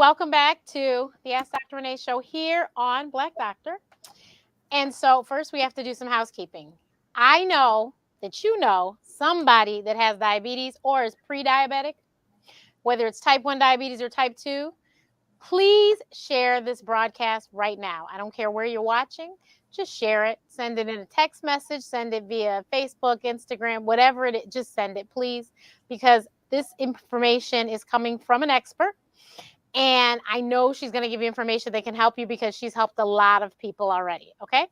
welcome back to the Ask Dr. Renee show here on Black Doctor. And so first we have to do some housekeeping. I know that you know somebody that has diabetes or is pre-diabetic, whether it's type 1 diabetes or type 2. Please share this broadcast right now. I don't care where you're watching. Just share it. Send it in a text message. Send it via Facebook, Instagram, whatever it is. Just send it, please, because this information is coming from an expert. And I know she's going to give you information that can help you because she's helped a lot of people already. Okay.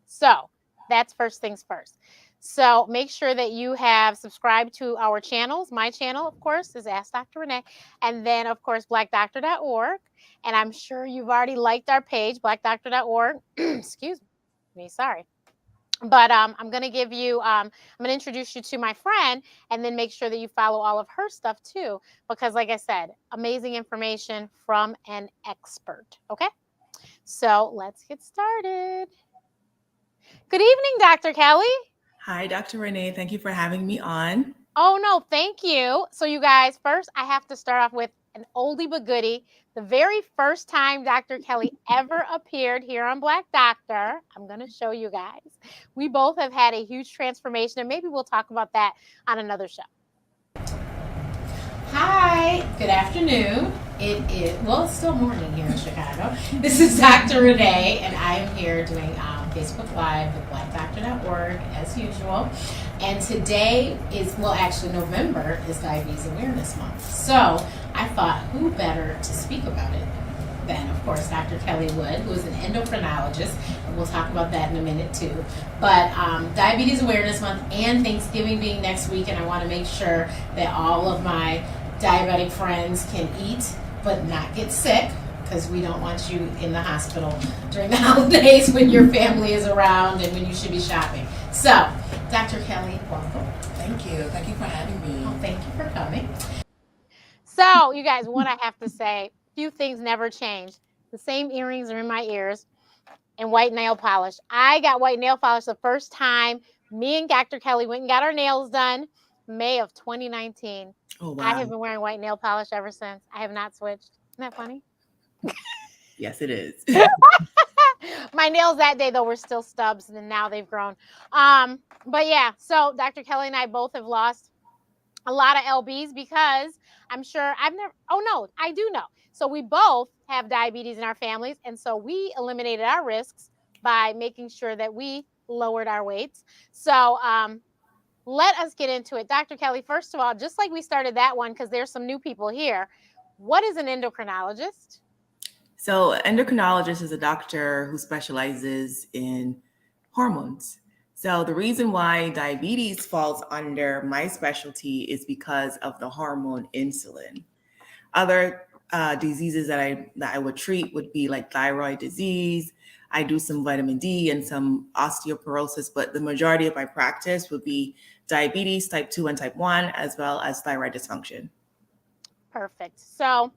So that's first things first. So make sure that you have subscribed to our channels. My channel, of course, is Ask Dr. Renee. And then, of course, BlackDoctor.org. And I'm sure you've already liked our page, BlackDoctor.org. Excuse me. Sorry. But I'm going to give you, I'm going to introduce you to my friend and then make sure that you follow all of her stuff too. Because like I said, amazing information from an expert. Okay. So let's get started. Good evening, Dr. Kelly. Hi, Dr. Renee. Thank you for having me on. Oh, no, thank you. So you guys, first I have to start off with an oldie but goodie. The very first time Dr. Kelly ever appeared here on Black Doctor, I'm going to show you guys. We both have had a huge transformation, and maybe we'll talk about that on another show. Hi, good afternoon. It's still morning here in Chicago. This is Dr. Renee, and I am here doing Facebook Live with BlackDoctor.org as usual. And today November is Diabetes Awareness Month. So I thought, who better to speak about it than, of course, Dr. Kelly Wood, who is an endocrinologist, and we'll talk about that in a minute too. But Diabetes Awareness Month and Thanksgiving being next week, and I want to make sure that all of my diabetic friends can eat but not get sick, because we don't want you in the hospital during the holidays when your family is around and when you should be shopping. So, Dr. Kelly, welcome. Thank you. Thank you for having me. Oh, thank you for coming. So, you guys, what I have to say, few things never change. The same earrings are in my ears and white nail polish. I got white nail polish the first time me and Dr. Kelly went and got our nails done, May of 2019. Oh, wow. I have been wearing white nail polish ever since. I have not switched. Isn't that funny? Yes, it is. My nails that day, though, were still stubs, and now they've grown. But yeah, so Dr. Kelly and I both have lost a lot of LBs because I do know. So we both have diabetes in our families, and so we eliminated our risks by making sure that we lowered our weights. So let us get into it. Dr. Kelly, first of all, just like we started that one, because there's some new people here, what is an endocrinologist? So, endocrinologist is a doctor who specializes in hormones. So, the reason why diabetes falls under my specialty is because of the hormone insulin. Other diseases that I would treat would be like thyroid disease. I do some vitamin D and some osteoporosis, but the majority of my practice would be diabetes type 2 and type 1, as well as thyroid dysfunction. Perfect. So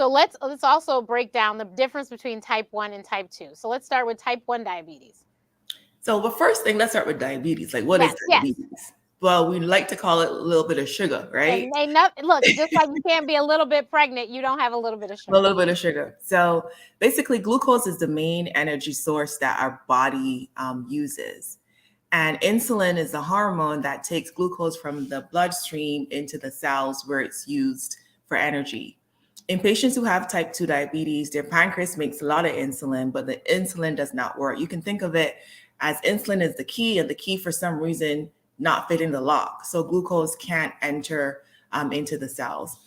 let's also break down the difference between type 1 and type 2. So let's start with type 1 diabetes. So the first thing, let's start with diabetes. Like, what is diabetes? Yes. Well, we like to call it a little bit of sugar, right? Look, just like you can't be a little bit pregnant, you don't have a little bit of sugar. A little bit of sugar. So basically, glucose is the main energy source that our body uses. And insulin is the hormone that takes glucose from the bloodstream into the cells where it's used for energy. In patients who have type 2 diabetes, their pancreas makes a lot of insulin, but the insulin does not work. You can think of it as insulin is the key, and the key for some reason not fitting the lock. So glucose can't enter into the cells.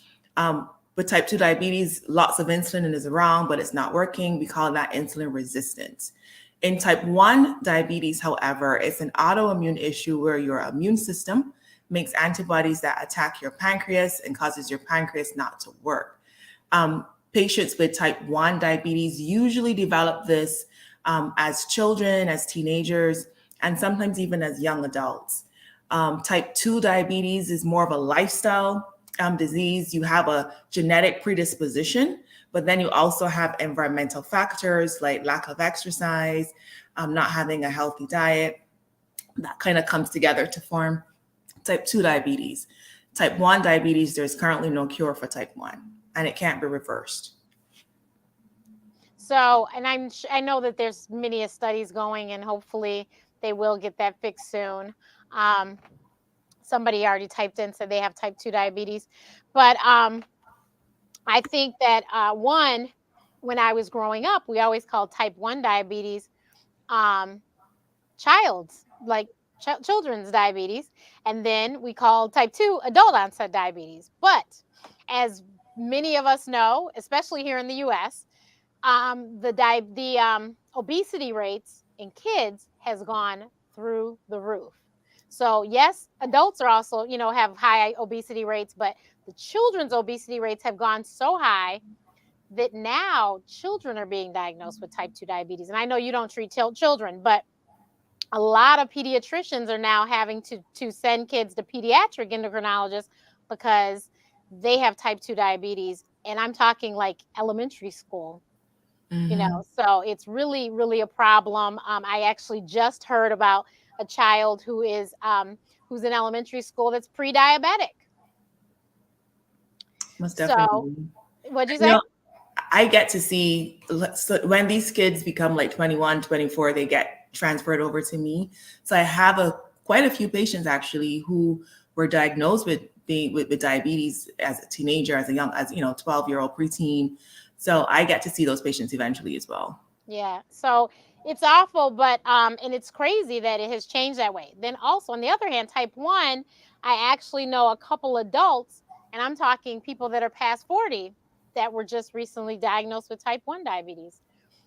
With type 2 diabetes, lots of insulin is around, but it's not working. We call that insulin resistance. In type 1 diabetes, however, it's an autoimmune issue where your immune system makes antibodies that attack your pancreas and causes your pancreas not to work. Patients with type 1 diabetes usually develop this as children, as teenagers, and sometimes even as young adults. Type 2 diabetes is more of a lifestyle disease. You have a genetic predisposition, but then you also have environmental factors like lack of exercise, not having a healthy diet. That kind of comes together to form type 2 diabetes. Type 1 diabetes, there's currently no cure for type 1. and it can't be reversed. So, and I know that there's many studies going, and hopefully they will get that fixed soon. Um, Somebody already typed in, said they have type 2 diabetes. But I think that one, when I was growing up, we always called type 1 diabetes um, child's, like children's diabetes. And then we called type 2 adult onset diabetes. But as many of us know, especially here in the US, the obesity rates in kids has gone through the roof. So yes, adults are also, have high obesity rates, but the children's obesity rates have gone so high that now children are being diagnosed with type 2 diabetes. And I know you don't treat children, but a lot of pediatricians are now having to send kids to pediatric endocrinologists because they have type 2 diabetes. And I'm talking like elementary school. So it's really, really a problem. I actually just heard about a child who's in elementary school that's pre-diabetic. Most So definitely. what'd you You say? know, I get to see, so when these kids become like 21, 24, they get transferred over to me. So I have quite a few patients actually who were diagnosed with diabetes as a teenager, as 12-year-old preteen. So I get to see those patients eventually as well. Yeah. So it's awful, but and it's crazy that it has changed that way. Then also on the other hand, type 1, I actually know a couple adults, and I'm talking people that are past 40 that were just recently diagnosed with type 1 diabetes.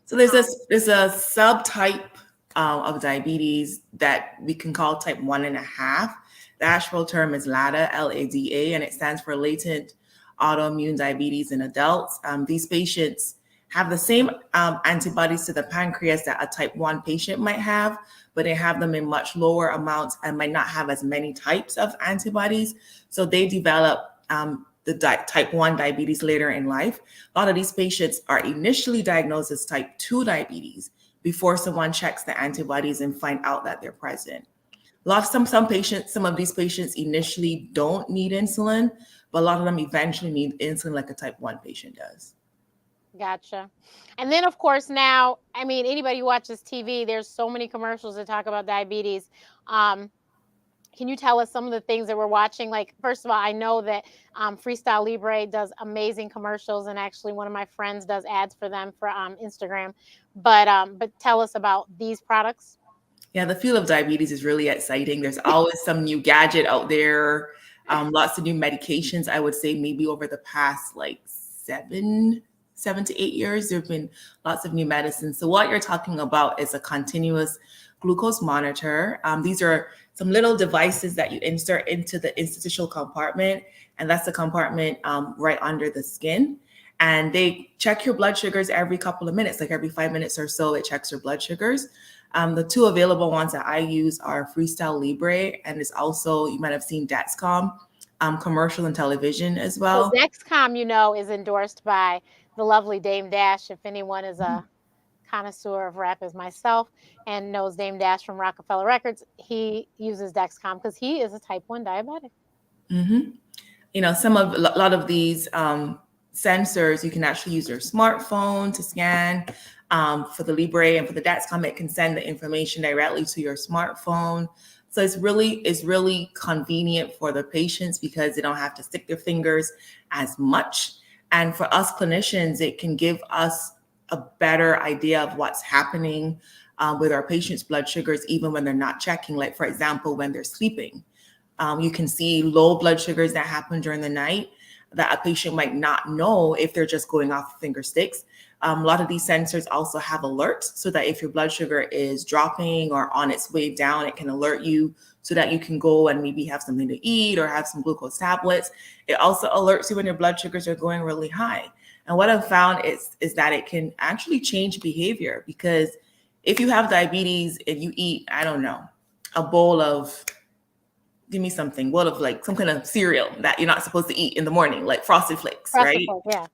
So there's a subtype of diabetes that we can call type 1.5. The actual term is LADA, LADA, and it stands for latent autoimmune diabetes in adults. These patients have the same antibodies to the pancreas that a type 1 patient might have, but they have them in much lower amounts and might not have as many types of antibodies. So they develop type 1 diabetes later in life. A lot of these patients are initially diagnosed as type 2 diabetes before someone checks the antibodies and find out that they're present. Some of these patients initially don't need insulin, but a lot of them eventually need insulin like a type 1 patient does. Gotcha. And then, of course, now, I mean, anybody who watches TV, there's so many commercials that talk about diabetes. Can you tell us some of the things that we're watching? Like, first of all, I know that Freestyle Libre does amazing commercials, and actually one of my friends does ads for them for Instagram. But tell us about these products. Yeah, the field of diabetes is really exciting. There's always some new gadget out there, lots of new medications. I would say maybe over the past like 7 to 8 years, there have been lots of new medicines. So what you're talking about is a continuous glucose monitor. These are some little devices that you insert into the interstitial compartment, and that's the compartment right under the skin. And they check your blood sugars every couple of minutes, like every 5 minutes or so, it checks your blood sugars. The two available ones that I use are Freestyle Libre, and it's also, you might have seen Dexcom commercial and television as well. So Dexcom, is endorsed by the lovely Dame Dash. If anyone is a connoisseur of rap as myself and knows Dame Dash from Rockefeller Records, he uses Dexcom because he is a type 1 diabetic. Mm-hmm. A lot of these sensors, you can actually use your smartphone to scan. For the Libre and for the Dexcom, it can send the information directly to your smartphone. So it's really convenient for the patients because they don't have to stick their fingers as much. And for us clinicians, it can give us a better idea of what's happening with our patients' blood sugars, even when they're not checking. Like, for example, when they're sleeping, you can see low blood sugars that happen during the night that a patient might not know if they're just going off finger sticks. A lot of these sensors also have alerts so that if your blood sugar is dropping or on its way down, it can alert you so that you can go and maybe have something to eat or have some glucose tablets. It also alerts you when your blood sugars are going really high. And what I've found is that it can actually change behavior, because if you have diabetes and you eat, I don't know, a bowl of, give me something, bowl of like some kind of cereal that you're not supposed to eat in the morning, like Frosted Flakes, right? Yeah.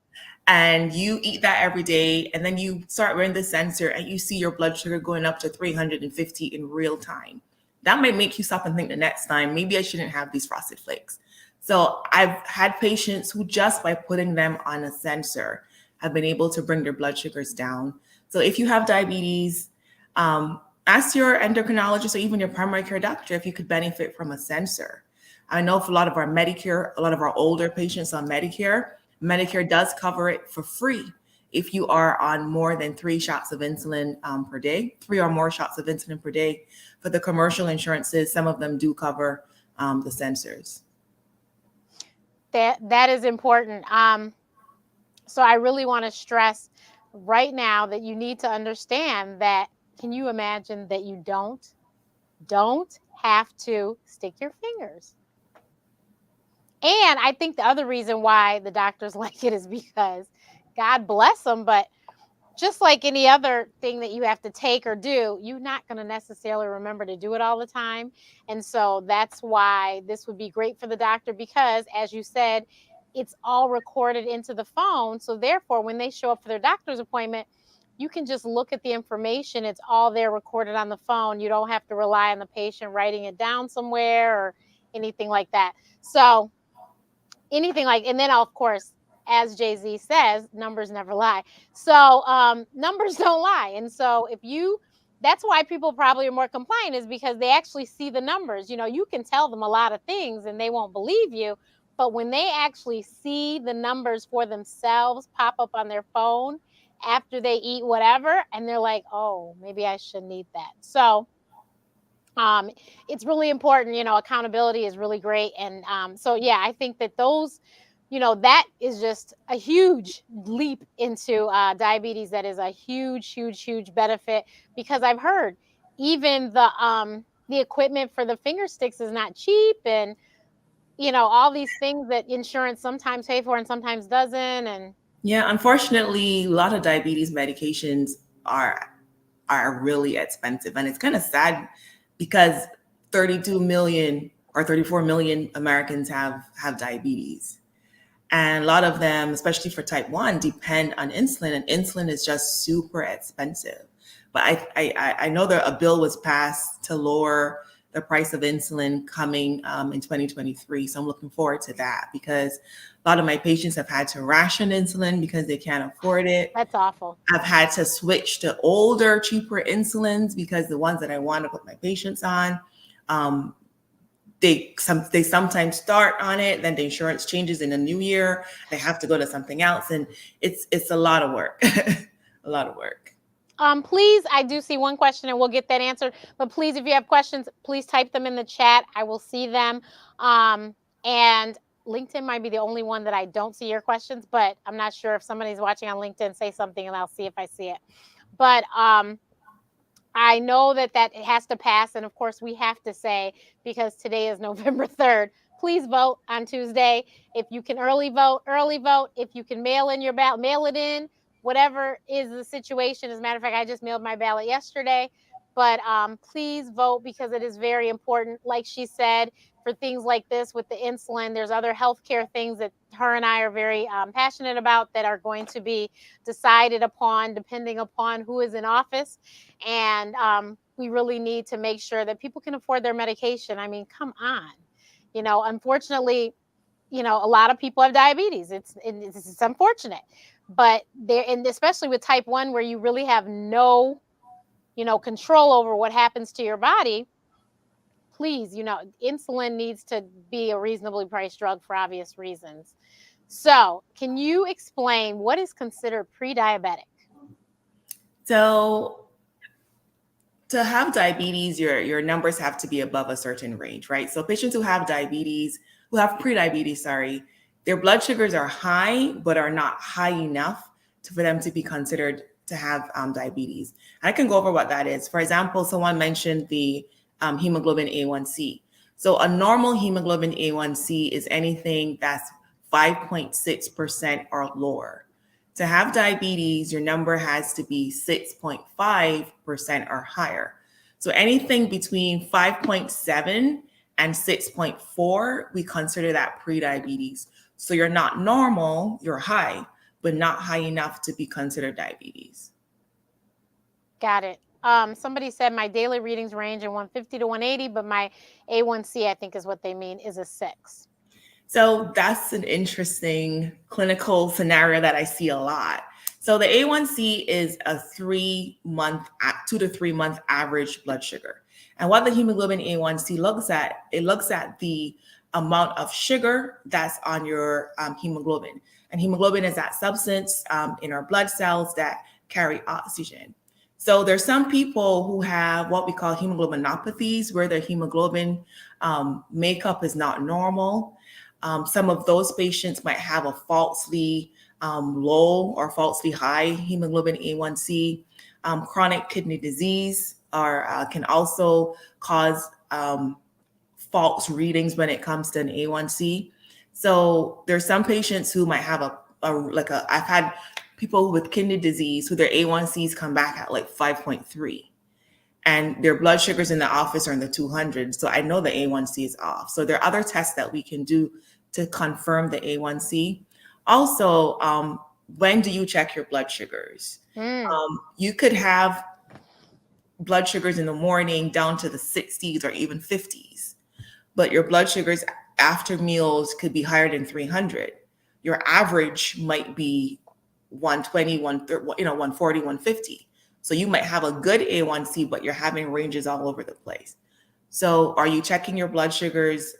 And you eat that every day, and then you start wearing the sensor and you see your blood sugar going up to 350 in real time. That might make you stop and think the next time, maybe I shouldn't have these Frosted Flakes. So I've had patients who just by putting them on a sensor have been able to bring their blood sugars down. So if you have diabetes, ask your endocrinologist or even your primary care doctor if you could benefit from a sensor. I know for a lot of our Medicare, a lot of our older patients on Medicare, Medicare does cover it for free if you are on more than 3 shots of insulin per day, 3 or more shots of insulin per day. For the commercial insurances, some of them do cover the sensors. That is important. So I really want to stress right now that you need to understand that. Can you imagine that you don't have to stick your fingers? And I think the other reason why the doctors like it is because God bless them, but just like any other thing that you have to take or do, you're not going to necessarily remember to do it all the time. And so that's why this would be great for the doctor because, as you said, it's all recorded into the phone. So therefore, when they show up for their doctor's appointment, you can just look at the information. It's all there recorded on the phone. You don't have to rely on the patient writing it down somewhere or anything like that. So anything like, and then of course, as Jay-Z says, numbers never lie. So numbers don't lie. And so if you, that's why people probably are more compliant, is because they actually see the numbers. You know, you can tell them a lot of things and they won't believe you, but when they actually see the numbers for themselves pop up on their phone after they eat whatever, and they're like, oh, maybe I shouldn't eat that. So um it's really important. You know, accountability is really great. And so yeah, I think that those, you know, that is just a huge leap into diabetes. That is a huge benefit, because I've heard even the equipment for the finger sticks is not cheap, and you know, all these things that insurance sometimes pay for and sometimes doesn't. And Yeah, unfortunately, a lot of diabetes medications are are really expensive, and it's kind of sad because 32 million or 34 million Americans have diabetes, and a lot of them, especially for type 1, depend on insulin, and insulin is just super expensive. But I know that a bill was passed to lower the price of insulin coming in 2023. So I'm looking forward to that because a lot of my patients have had to ration insulin because they can't afford it. that's awful. I've had to switch to older, cheaper insulins because the ones that I want to put my patients on, um, they sometimes start on it, then the insurance changes in the new year. They have to go to something else, and it's a lot of work, a lot of work. Please, I do see one question and we'll get that answered. But please, if you have questions, please type them in the chat. I will see them. And LinkedIn might be the only one that I don't see your questions, but I'm not sure if somebody's watching on LinkedIn, say something and I'll see if I see it. But I know that it has to pass. And of course, we have to say, because today is November 3rd, please vote on Tuesday. If you can early vote, early vote. If you can mail in your ballot, mail it in. Whatever is the situation. As a matter of fact, I just mailed my ballot yesterday. But please vote, because it is very important. Like she said, for things like this with the insulin, there's other healthcare things that her and I are very passionate about that are going to be decided upon depending upon who is in office. And we really need to make sure that people can afford their medication. I mean, come on. You know, unfortunately, you know, a lot of people have diabetes. It's unfortunate, but there, and especially with type 1, where you really have no, you know, control over what happens to your body. Please, you know, insulin needs to be a reasonably priced drug for obvious reasons. So, can you explain what is considered pre-diabetic? So to have diabetes, your numbers have to be above a certain range, right? So patients who have diabetes, who have pre-diabetes, sorry, their blood sugars are high, but are not high enough for them to be considered to have diabetes. I can go over what that is. For example, someone mentioned the hemoglobin A1C. So a normal hemoglobin A1C is anything that's 5.6% or lower. To have diabetes, your number has to be 6.5% or higher. So anything between 5.7 and 6.4, we consider that pre-diabetes. So you're not normal, you're high, but not high enough to be considered diabetes. Got it. Somebody said my daily readings range in 150 to 180, but my A1C, I think is what they mean, is a 6. So that's an interesting clinical scenario that I see a lot. So the A1C is a 2 to 3 month average blood sugar. And what the hemoglobin A1C looks at, it looks at the amount of sugar that's on your hemoglobin. And hemoglobin is that substance in our blood cells that carry oxygen. So there's some people who have what we call hemoglobinopathies, where their hemoglobin makeup is not normal. Some of those patients might have a falsely low or falsely high hemoglobin A1C. Chronic kidney disease can also cause false readings when it comes to an A1C. So there's some patients who might have I've had people with kidney disease who their A1Cs come back at like 5.3 and their blood sugars in the office are in the 200s. So I know the A1C is off. So there are other tests that we can do to confirm the A1C. Also, when do you check your blood sugars? You could have blood sugars in the morning down to the 60s or even 50s, but your blood sugars after meals could be higher than 300. Your average might be 120, 140, 150. So you might have a good A1C, but you're having ranges all over the place. So are you checking your blood sugars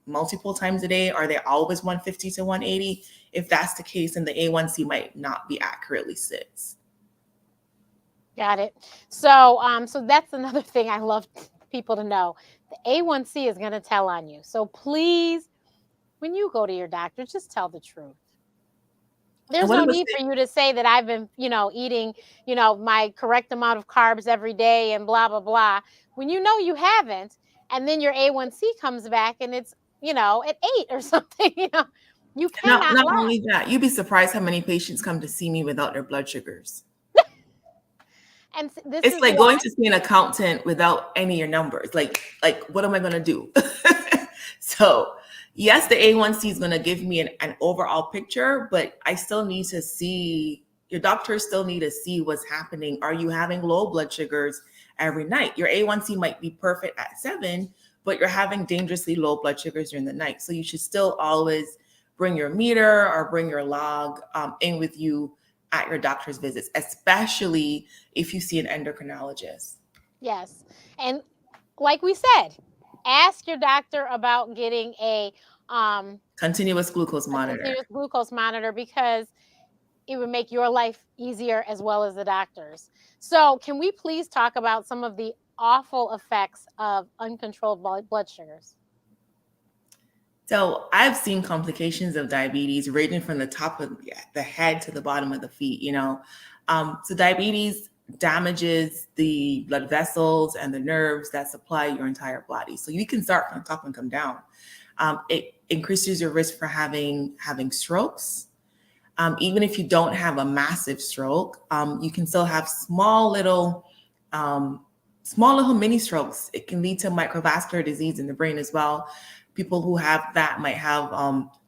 multiple times a day? Are they always 150 to 180? If that's the case, then the A1C might not be accurately 6. Got it. So, so that's another thing I love people to know. The A1C is going to tell on you. So please, when you go to your doctor, just tell the truth. There's no need for you to say that I've been, eating, my correct amount of carbs every day and blah, blah, blah. When you know you haven't, and then your A1C comes back and it's, at 8 or something, you cannot Not lie. only that, you'd be surprised how many patients come to see me without their blood sugars. And it's like going to see an accountant without any of your numbers. Like what am I going to do? So yes, the A1C is going to give me an overall picture, but I still need to see, your doctors still need to see what's happening. Are you having low blood sugars every night? Your A1C might be perfect at 7, but you're having dangerously low blood sugars during the night. So you should still always bring your meter or bring your log in with you at your doctor's visits, especially if you see an endocrinologist. Yes. And like we said, ask your doctor about getting a continuous glucose monitor. Because it would make your life easier as well as the doctor's. So can we please talk about some of the awful effects of uncontrolled blood sugars? So I've seen complications of diabetes ranging from the top of the head to the bottom of the feet, So diabetes damages the blood vessels and the nerves that supply your entire body. So you can start from top and come down. It increases your risk for having strokes. Even if you don't have a massive stroke, you can still have small little mini strokes. It can lead to microvascular disease in the brain as well. People who have that might have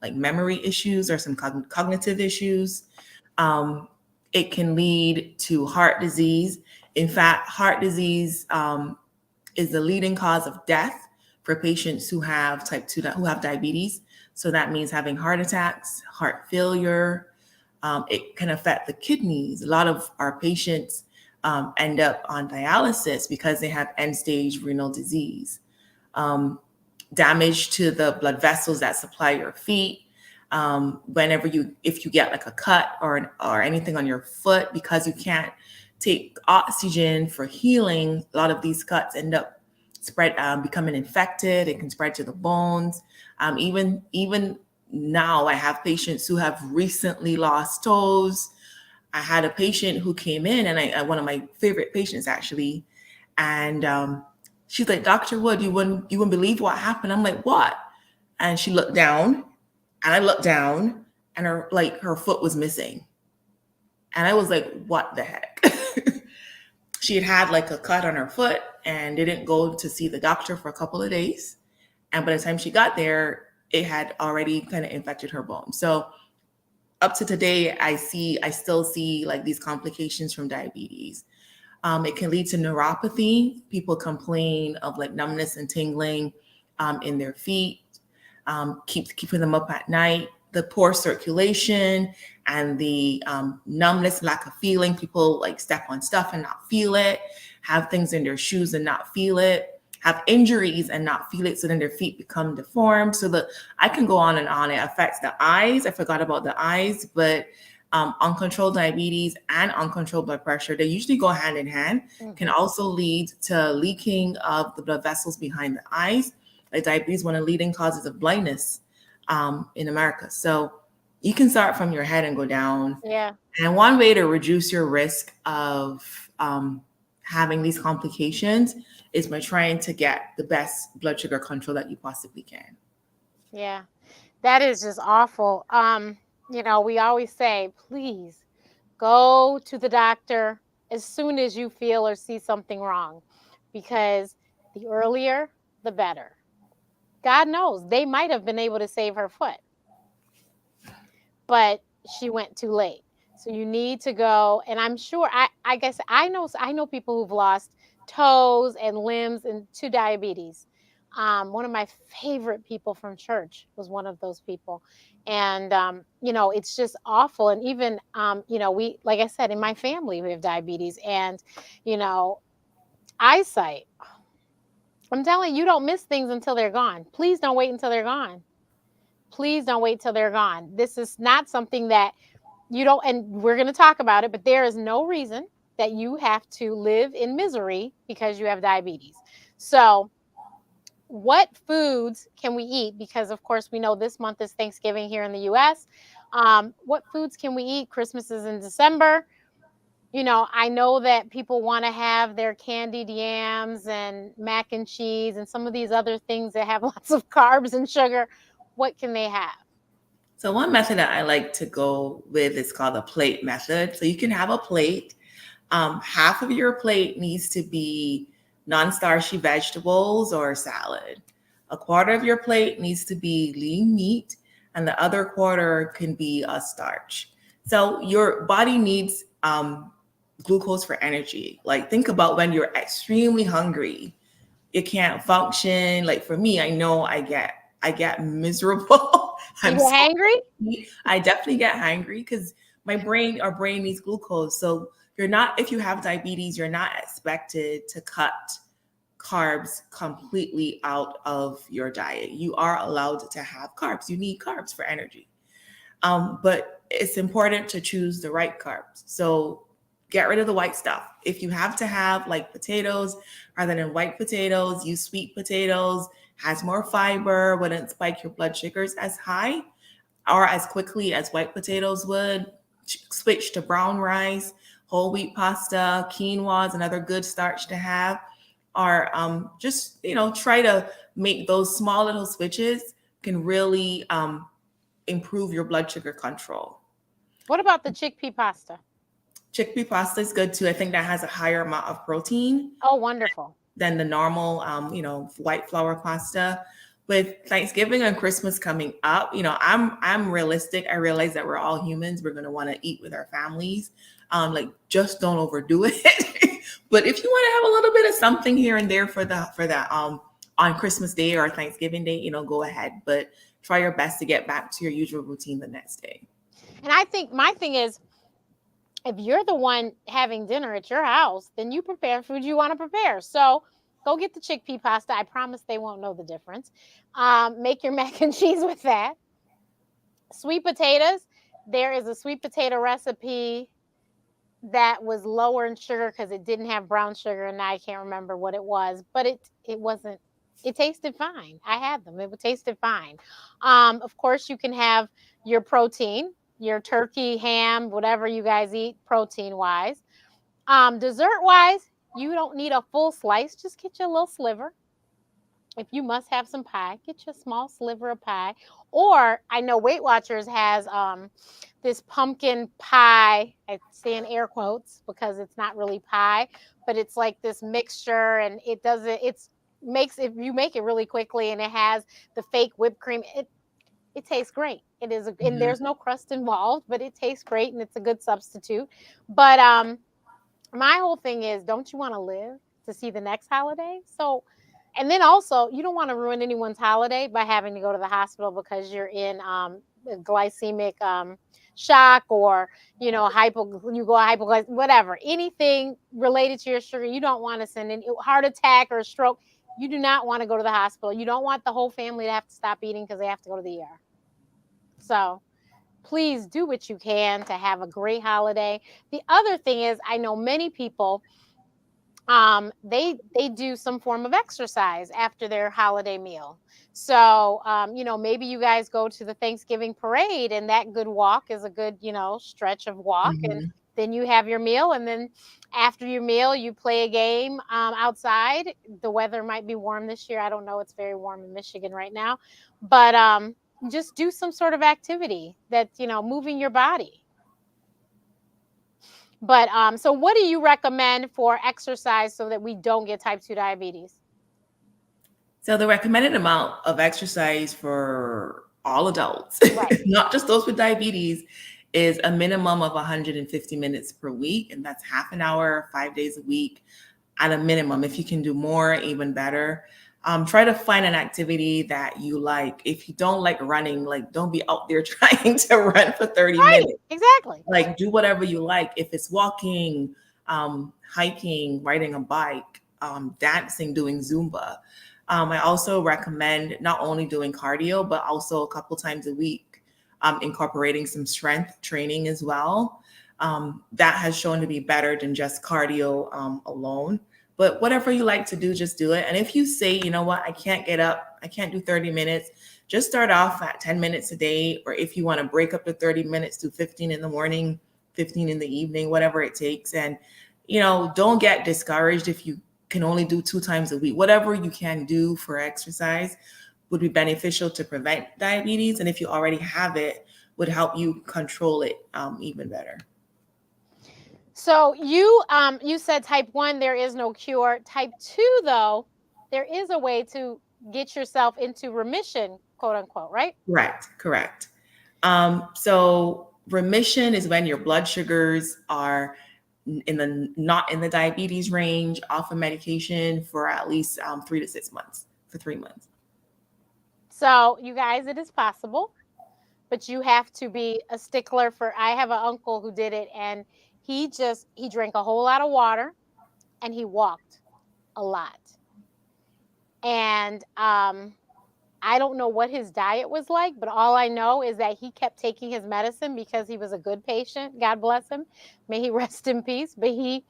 like memory issues or some cognitive issues. It can lead to heart disease. In fact, heart disease is the leading cause of death for patients who have type 2, who have diabetes. So that means having heart attacks, heart failure. It can affect the kidneys. A lot of our patients end up on dialysis because they have end-stage renal disease. Damage to the blood vessels that supply your feet. If you get like a cut or anything on your foot, because you can't take oxygen for healing, a lot of these cuts end up becoming infected. It can spread to the bones. Even now, I have patients who have recently lost toes. I had a patient who came in, and one of my favorite patients actually, and she's like, "Dr. Wood, you wouldn't believe what happened." I'm like, "What?" And she looked down, and I looked down, and her foot was missing. And I was like, "What the heck?" She had like a cut on her foot and didn't go to see the doctor for a couple of days. And by the time she got there, it had already kind of infected her bone. So up to today, I still see like these complications from diabetes. It can lead to neuropathy. People complain of like numbness and tingling in their feet. keeping them up at night. The poor circulation and the numbness, lack of feeling. People like step on stuff and not feel it, have things in their shoes and not feel it, have injuries and not feel it. So then their feet become deformed. So I can go on and on. It affects the eyes. I forgot about the eyes, but uncontrolled diabetes and uncontrolled blood pressure, they usually go hand in hand, can also lead to leaking of the blood vessels behind the eyes. Like diabetes, one of the leading causes of blindness in America. So you can start from your head and go down. Yeah. And one way to reduce your risk of having these complications is by trying to get the best blood sugar control that you possibly can. Yeah. That is just awful. We always say, please go to the doctor as soon as you feel or see something wrong, because the earlier, the better. God knows they might have been able to save her foot, but she went too late. So you need to go. And I'm sure, I guess I know people who've lost toes and limbs and to diabetes. One of my favorite people from church was one of those people. And, it's just awful. And even, like I said, in my family, we have diabetes and, eyesight. I'm telling you, you don't miss things until they're gone. Please don't wait until they're gone. Please don't wait till they're gone. This is not something that you don't, and we're going to talk about it, but there is no reason that you have to live in misery because you have diabetes. So, what foods can we eat? Because, of course, we know this month is Thanksgiving here in the US. What foods can we eat? Christmas is in December. I know that people want to have their candied yams and mac and cheese and some of these other things that have lots of carbs and sugar. What can they have? So one method that I like to go with is called the plate method. So you can have a plate. Half of your plate needs to be non-starchy vegetables or salad. A quarter of your plate needs to be lean meat, and the other quarter can be a starch. So your body needs glucose for energy. Like think about when you're extremely hungry, you can't function. Like for me, I know I get miserable. You get hangry? I definitely get hangry because our brain needs glucose. So if you have diabetes, you're not expected to cut carbs completely out of your diet. You are allowed to have carbs. You need carbs for energy. But it's important to choose the right carbs. So get rid of the white stuff. If you have to have like potatoes rather than white potatoes, use sweet potatoes, has more fiber, wouldn't spike your blood sugars as high or as quickly as white potatoes would. Switch to brown rice, whole wheat pasta, quinoa is another good starch to have. Or just, try to make those small little switches can really improve your blood sugar control. What about the chickpea pasta? Chickpea pasta is good too. I think that has a higher amount of protein. Oh, wonderful. Than the normal, white flour pasta. With Thanksgiving and Christmas coming up, I'm realistic. I realize that we're all humans. We're going to want to eat with our families. Just don't overdo it. But if you want to have a little bit of something here and there for that on Christmas Day or Thanksgiving Day, go ahead. But try your best to get back to your usual routine the next day. And I think my thing is, if you're the one having dinner at your house, then you prepare food you want to prepare. So go get the chickpea pasta. I promise they won't know the difference. Make your mac and cheese with that. Sweet potatoes. There is a sweet potato recipe that was lower in sugar because it didn't have brown sugar, and now I can't remember what it was, but it wasn't. It tasted fine. I had them. It tasted fine. Of course, you can have your protein, your turkey, ham, whatever you guys eat protein-wise. Dessert-wise, you don't need a full slice. Just get you a little sliver. If you must have some pie, get you a small sliver of pie. Or I know Weight watchers has this pumpkin pie. I say in air quotes because it's not really pie, but it's like this mixture, and it doesn't. You make it really quickly, and it has the fake whipped cream. It tastes great. It is, and there's no crust involved, but it tastes great, and it's a good substitute. But my whole thing is, don't you want to live to see the next holiday? So And then also, you don't want to ruin anyone's holiday by having to go to the hospital because you're in glycemic shock, or you go hypoglycemic, whatever, anything related to your sugar. You don't want to send in heart attack or stroke. You do not want to go to the hospital. You don't want the whole family to have to stop eating because they have to go to the ER. So please do what you can to have a great holiday. The other thing is, I know many people, they do some form of exercise after their holiday meal. So maybe you guys go to the Thanksgiving parade, and that good walk is a good stretch of walk, and Mhm. then you have your meal, and then after your meal you play a game outside. The weather might be warm this year. I don't know, it's very warm in Michigan right now, but just do some sort of activity that moving your body. But so what do you recommend for exercise so that we don't get type 2 diabetes? So the recommended amount of exercise for all adults, Right. not just those with diabetes, is a minimum of 150 minutes per week. And that's half an hour, 5 days a week at a minimum. If you can do more, even better. Try to find an activity that you like. If you don't like running, like don't be out there trying to run for 30 Right. minutes. Exactly. Like do whatever you like. If it's walking, hiking, riding a bike, dancing, doing Zumba. I also recommend not only doing cardio, but also a couple times a week, incorporating some strength training as well. That has shown to be better than just cardio alone. But whatever you like to do, just do it. And if you say, you know what, I can't get up, I can't do 30 minutes, just start off at 10 minutes a day. Or if you want to break up the 30 minutes to 15 in the morning, 15 in the evening, whatever it takes. And, don't get discouraged if you can only do 2 times a week. Whatever you can do for exercise would be beneficial to prevent diabetes. And if you already have it, would help you control it even better. So you said type 1 there is no cure. Type 2 though, there is a way to get yourself into remission, quote unquote, right? Correct. So remission is when your blood sugars are not in the diabetes range, off of medication for at least 3 to 6 months, for 3 months. So you guys, it is possible, but you have to be a stickler for. I have an uncle who did it, and he drank a whole lot of water and he walked a lot. And I don't know what his diet was like, but all I know is that he kept taking his medicine because he was a good patient. God bless him. May he rest in peace. But he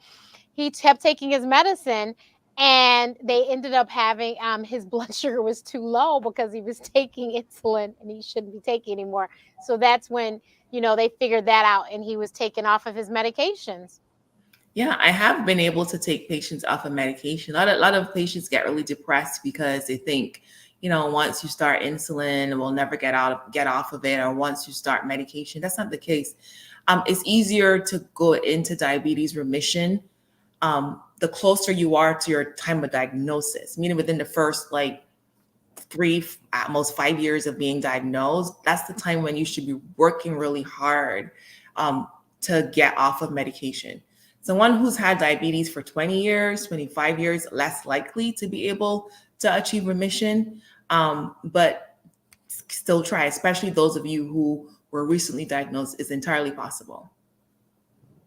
kept taking his medicine, and they ended up having his blood sugar was too low because he was taking insulin and he shouldn't be taking anymore. So that's when, they figured that out, and he was taken off of his medications. Yeah, I have been able to take patients off of medication. A lot of patients get really depressed because they think, once you start insulin, we'll never get off of it, or once you start medication. That's not the case. It's easier to go into diabetes remission the closer you are to your time of diagnosis, meaning within the first like 3, at most 5 years of being diagnosed. That's the time when you should be working really hard to get off of medication. Someone who's had diabetes for 20 years, 25 years, less likely to be able to achieve remission, but still try, especially those of you who were recently diagnosed, is entirely possible.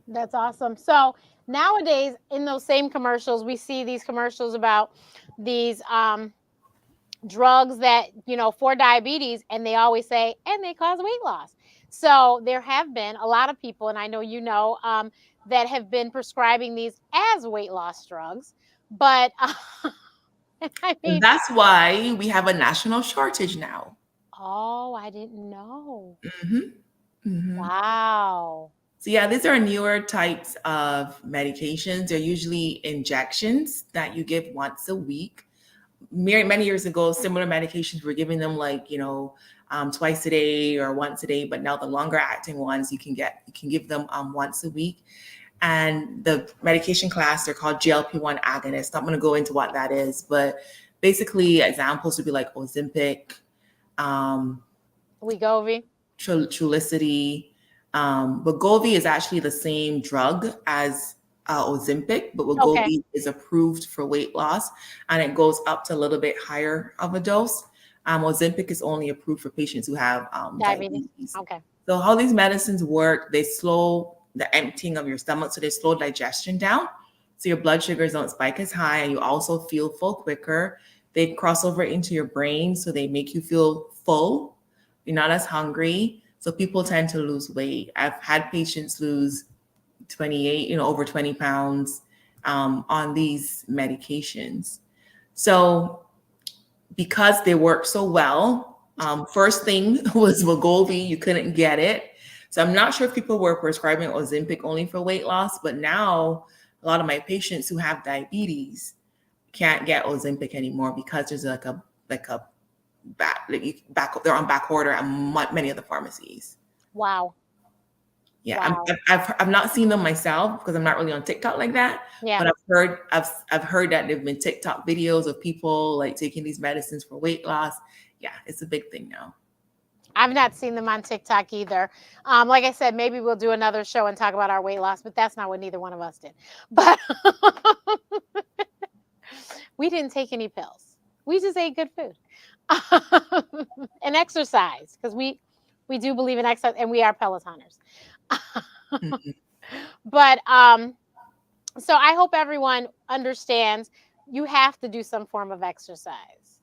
That's awesome. So nowadays, in those same commercials, we see these commercials about these drugs that, for diabetes, and they always say, and they cause weight loss. So there have been a lot of people, and I know that have been prescribing these as weight loss drugs. But I And mean, that's why we have a national shortage now. oh, I didn't know. Hmm. Hmm. Wow. So yeah, these are newer types of medications. They're usually injections that you give once a week. Many years ago, similar medications were giving them like, twice a day or once a day, but now the longer acting ones you can give them once a week. And the medication class, they're called GLP-1 agonists. I'm going to go into what that is, but basically examples would be like Ozempic, um, Wegovy. Trulicity. Wegovy is actually the same drug as Ozempic, but Okay. Wegovy is approved for weight loss, and it goes up to a little bit higher of a dose. Ozempic is only approved for patients who have Diabetes. diabetes. Okay. So how these medicines work, they slow the emptying of your stomach, so they slow digestion down. So your blood sugars don't spike as high, and you also feel full quicker. They cross over into your brain, so they make you feel full. You're not as hungry. So people tend to lose weight. I've had patients lose 28, over 20 pounds on these medications. So because they work so well, first thing was Wegovy. You couldn't get it. So I'm not sure if people were prescribing Ozempic only for weight loss, but now a lot of my patients who have diabetes can't get Ozempic anymore because there's like a they're on back order at many of the pharmacies. Wow. Yeah, Wow. I've not seen them myself because I'm not really on TikTok like that. Yeah. But I've heard that there've been TikTok videos of people like taking these medicines for weight loss. Yeah, it's a big thing now. I've not seen them on TikTok either. Like I said, maybe we'll do another show and talk about our weight loss, but that's not what neither one of us did. But we didn't take any pills. We just ate good food and exercise because we do believe in exercise and we are Pelotoners. Mhm. But so I hope everyone understands you have to do some form of exercise.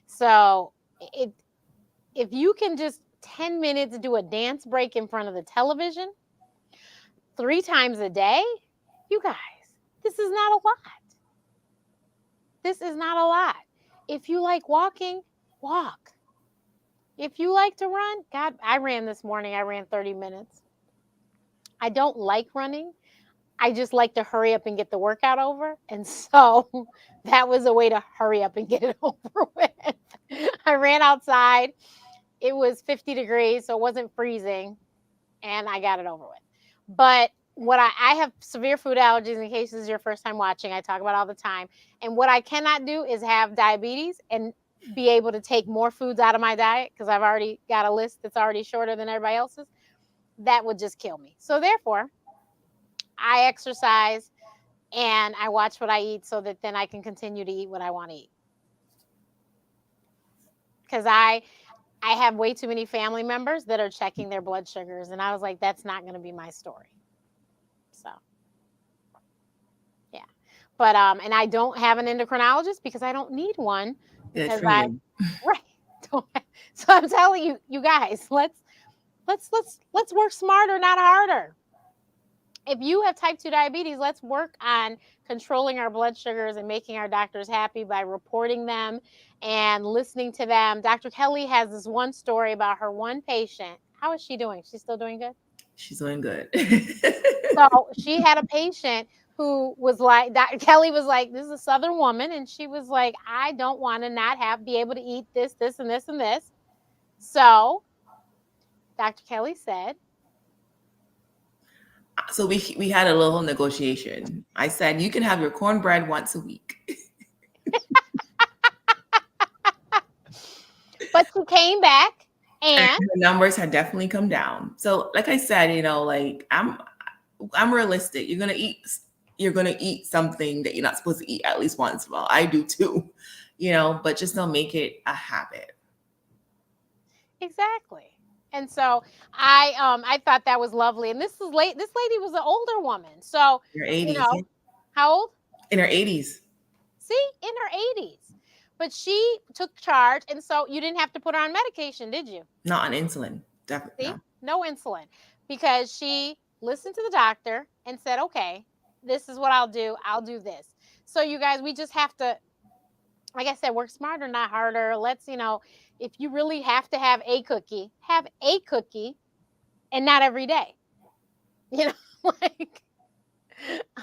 So if you can just 10 minutes do a dance break in front of the television 3 times a day, you guys, this is not a lot. This is not a lot. If you like walking, walk. If you like to run, God, I ran this morning. I ran 30 minutes. I don't like running. I just like to hurry up and get the workout over. And so that was a way to hurry up and get it over with. I ran outside. It was 50 degrees, so it wasn't freezing. And I got it over with. But what I have severe food allergies, in case this is your first time watching, I talk about all the time. And what I cannot do is have diabetes and be able to take more foods out of my diet because I've already got a list that's already shorter than everybody else's. That would just kill me. So therefore, I exercise and I watch what I eat so that then I can continue to eat what I want to eat. Because I have way too many family members that are checking their blood sugars. And I was like, that's not going to be my story. So, yeah. But, and I don't have an endocrinologist because I don't need one Good because for you. right. So I'm telling you, you guys, let's work smarter, not harder. If you have type 2 diabetes, let's work on controlling our blood sugars and making our doctors happy by reporting them and listening to them. Dr. Kelly has this one story about her one patient. How is she doing? She's still doing good? She's doing good. So she had a patient who was like, Dr. Kelly was like, this is a Southern woman. And she was like, I don't want to not be able to eat this, this, and this, and this. So Dr. Kelly said, So we had a little negotiation. I said, you can have your cornbread once a week. but she came back and the numbers had definitely come down. So like I said, like I'm realistic. You're gonna eat something that you're not supposed to eat at least once in a while. I do too, but just don't make it a habit. Exactly. And so I thought that was lovely. And this lady was an older woman. So In her 80s. How old? In her 80s. See, in her 80s. But she took charge, and so you didn't have to put her on medication, did you? Not on insulin. Definitely. See? No insulin. Because she listened to the doctor and said, okay, this is what I'll do. I'll do this. So you guys, we just have to, like I said, work smarter, not harder. Let's, if you really have to have a cookie and not every day. Like,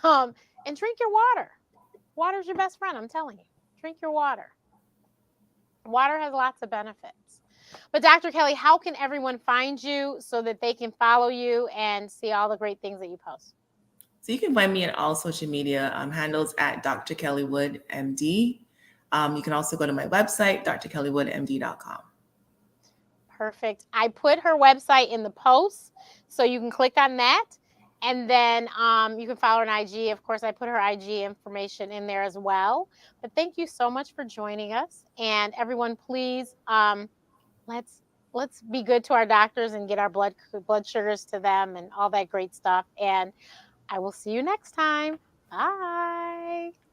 and drink your water. Water's your best friend, I'm telling you. Drink your water. Water has lots of benefits. But Dr. Kelly, how can everyone find you so that they can follow you and see all the great things that you post? So you can find me on all social media handles at Dr. Kelly Wood, MD. You can also go to my website, drkellywoodmd.com. Perfect. I put her website in the post, so you can click on that And then you can follow her on IG. Of course, I put her IG information in there as well. But thank you so much for joining us. And everyone, please let's let's be good to our doctors and get our blood sugars to them and all that great stuff. And I will see you next time. Bye.